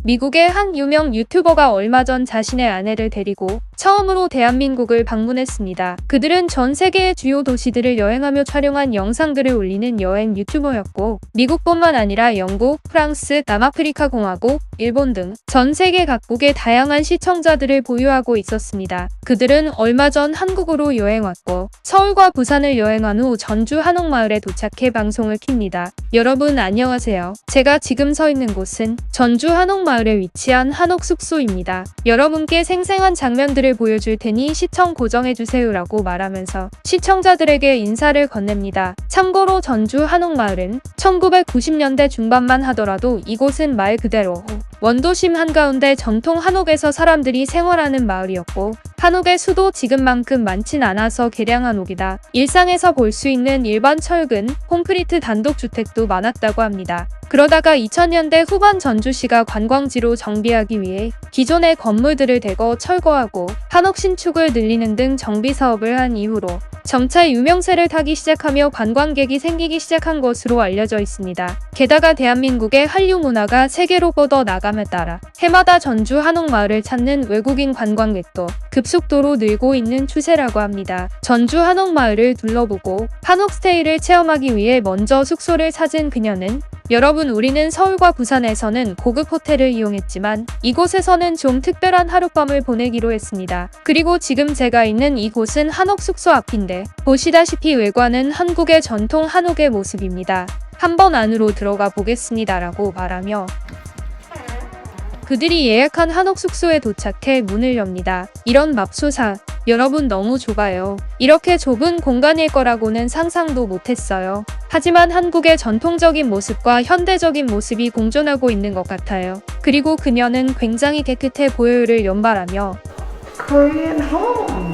미국의 한 유명 유튜버가 얼마 전 자신의 아내를 데리고 처음으로 대한민국을 방문했습니다. 그들은 전 세계의 주요 도시들을 여행하며 촬영한 영상들을 올리는 여행 유튜버였고, 미국뿐만 아니라 영국, 프랑스, 남아프리카 공화국, 일본 등 전 세계 각국의 다양한 시청자들을 보유하고 있었습니다. 그들은 얼마 전 한국으로 여행 왔고, 서울과 부산을 여행한 후 전주 한옥마을에 도착해 방송을 킵니다. 여러분 안녕하세요. 제가 지금 서 있는 곳은 전주 한옥마을에 위치한 한옥 숙소입니다. 여러분께 생생한 장면들을 보여줄 테니 시청 고정해주세요 라고 말하면서 시청자들에게 인사를 건넵니다. 참고로 전주 한옥마을은 1990년대 중반만 하더라도 이곳은 말 그대로 원도심 한가운데 전통 한옥에서 사람들이 생활하는 마을이었고, 한옥의 수도 지금만큼 많진 않아서 개량 한옥이다. 일상에서 볼 수 있는 일반 철근, 콘크리트 단독주택도 많았다고 합니다. 그러다가 2000년대 후반 전주시가 관광지로 정비하기 위해 기존의 건물들을 대거 철거하고 한옥 신축을 늘리는 등 정비 사업을 한 이후로 점차 유명세를 타기 시작하며 관광객이 생기기 시작한 것으로 알려져 있습니다. 게다가 대한민국의 한류 문화가 세계로 뻗어 나감에 따라 해마다 전주 한옥마을을 찾는 외국인 관광객도 급속도로 늘고 있는 추세라고 합니다. 전주 한옥마을을 둘러보고 한옥 스테이를 체험하기 위해 먼저 숙소를 찾은 그녀는 여러분, 우리는 서울과 부산에서는 고급 호텔을 이용했지만 이곳에서는 좀 특별한 하룻밤을 보내기로 했습니다. 그리고 지금 제가 있는 이곳은 한옥 숙소 앞인데 보시다시피 외관은 한국의 전통 한옥의 모습입니다. 한번 안으로 들어가 보겠습니다 라고 말하며 그들이 예약한 한옥 숙소에 도착해 문을 엽니다. 이런 맙소사, 여러분 너무 좁아요. 이렇게 좁은 공간일 거라고는 상상도 못했어요. 하지만 한국의 전통적인 모습과 현대적인 모습이 공존하고 있는 것 같아요. 그리고 그녀는 굉장히 깨끗해 보여요를 연발하며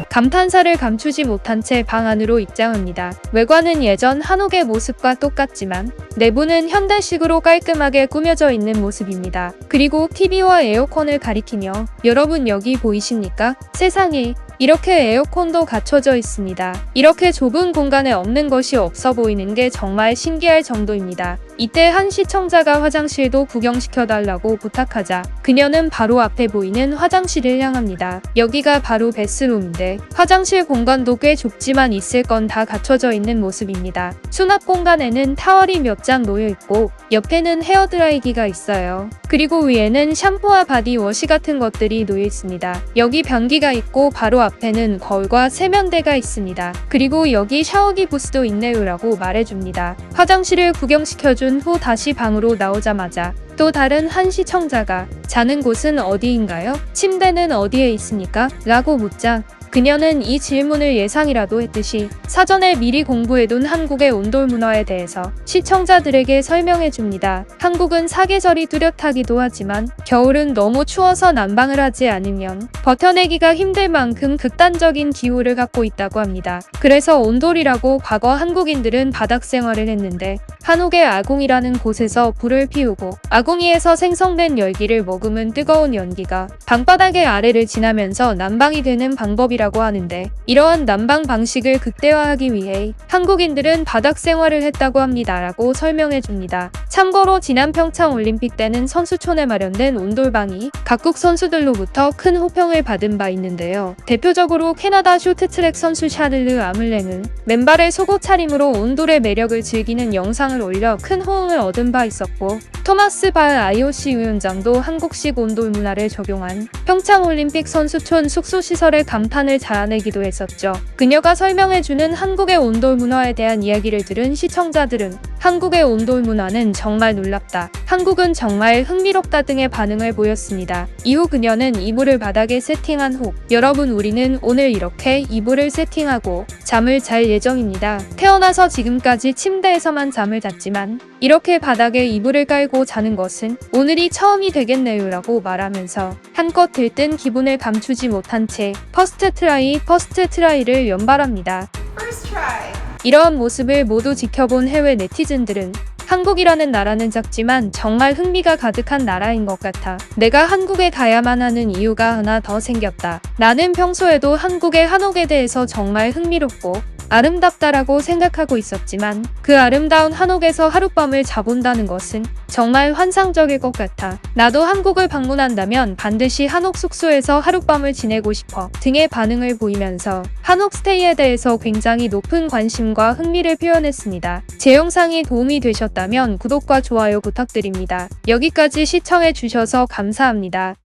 감탄사를 감추지 못한 채 방 안으로 입장합니다. 외관은 예전 한옥의 모습과 똑같지만 내부는 현대식으로 깔끔하게 꾸며져 있는 모습입니다. 그리고 TV와 에어컨을 가리키며 여러분 여기 보이십니까? 세상에 이렇게 에어컨도 갖춰져 있습니다. 이렇게 좁은 공간에 없는 것이 없어 보이는 게 정말 신기할 정도입니다. 이때 한 시청자가 화장실도 구경시켜달라고 부탁하자 그녀는 바로 앞에 보이는 화장실을 향합니다. 여기가 바로 베스룸인데 화장실 공간도 꽤 좁지만 있을 건 다 갖춰져 있는 모습입니다. 수납 공간에는 타월이 몇 장 놓여 있고 옆에는 헤어드라이기가 있어요. 그리고 위에는 샴푸와 바디워시 같은 것들이 놓여 있습니다. 여기 변기가 있고 바로 앞에는 거울과 세면대가 있습니다. 그리고 여기 샤워기 부스도 있네요 라고 말해줍니다. 화장실을 구경시켜준 후 다시 방으로 나오자마자 또 다른 한 시청자가 자는 곳은 어디인가요? 침대는 어디에 있습니까? 라고 묻자 그녀는 이 질문을 예상이라도 했듯이 사전에 미리 공부해둔 한국의 온돌 문화에 대해서 시청자들에게 설명해줍니다. 한국은 사계절이 뚜렷하기도 하지만 겨울은 너무 추워서 난방을 하지 않으면 버텨내기가 힘들 만큼 극단적인 기후를 갖고 있다고 합니다. 그래서 온돌이라고 과거 한국인들은 바닥 생활을 했는데 한옥의 아궁이라는 곳에서 불을 피우고 아궁이에서 생성된 열기를 머금은 뜨거운 연기가 방바닥의 아래를 지나면서 난방이 되는 방법이라고 하는데 이러한 난방 방식을 극대화하기 위해 한국인들은 바닥 생활을 했다고 합니다 라고 설명해줍니다. 참고로 지난 평창 올림픽 때는 선수촌에 마련된 온돌방이 각국 선수들로부터 큰 호평을 받은 바 있는데요. 대표적으로 캐나다 쇼트트랙 선수 샤를르 아물랭은 맨발의 속옷 차림으로 온돌의 매력을 즐기는 영상을 올려 큰 호응을 얻은 바 있었고 토마스 발 IOC 위원장도 한국식 온돌 문화를 적용한 평창올림픽 선수촌 숙소시설에 감탄을 자아내기도 했었죠. 그녀가 설명해주는 한국의 온돌 문화에 대한 이야기를 들은 시청자들은 한국의 온돌 문화는 정말 놀랍다. 한국은 정말 흥미롭다 등의 반응을 보였습니다. 이후 그녀는 이불을 바닥에 세팅한 후 여러분 우리는 오늘 이렇게 이불을 세팅하고 잠을 잘 예정입니다. 태어나서 지금까지 침대에서만 잠을 잤지만 이렇게 바닥에 이불을 깔고 자는 것은 오늘이 처음이 되겠네요 라고 말하면서 한껏 들뜬 기분을 감추지 못한 채 퍼스트 트라이를 연발합니다. 이러한 모습을 모두 지켜본 해외 네티즌들은 한국이라는 나라는 작지만 정말 흥미가 가득한 나라인 것 같아. 내가 한국에 가야만 하는 이유가 하나 더 생겼다. 나는 평소에도 한국의 한옥에 대해서 정말 흥미롭고 아름답다라고 생각하고 있었지만 그 아름다운 한옥에서 하룻밤을 자본다는 것은 정말 환상적일 것 같아. 나도 한국을 방문한다면 반드시 한옥 숙소에서 하룻밤을 지내고 싶어 등의 반응을 보이면서 한옥 스테이에 대해서 굉장히 높은 관심과 흥미를 표현했습니다. 제 영상이 도움이 되셨다면 구독과 좋아요 부탁드립니다. 여기까지 시청해 주셔서 감사합니다.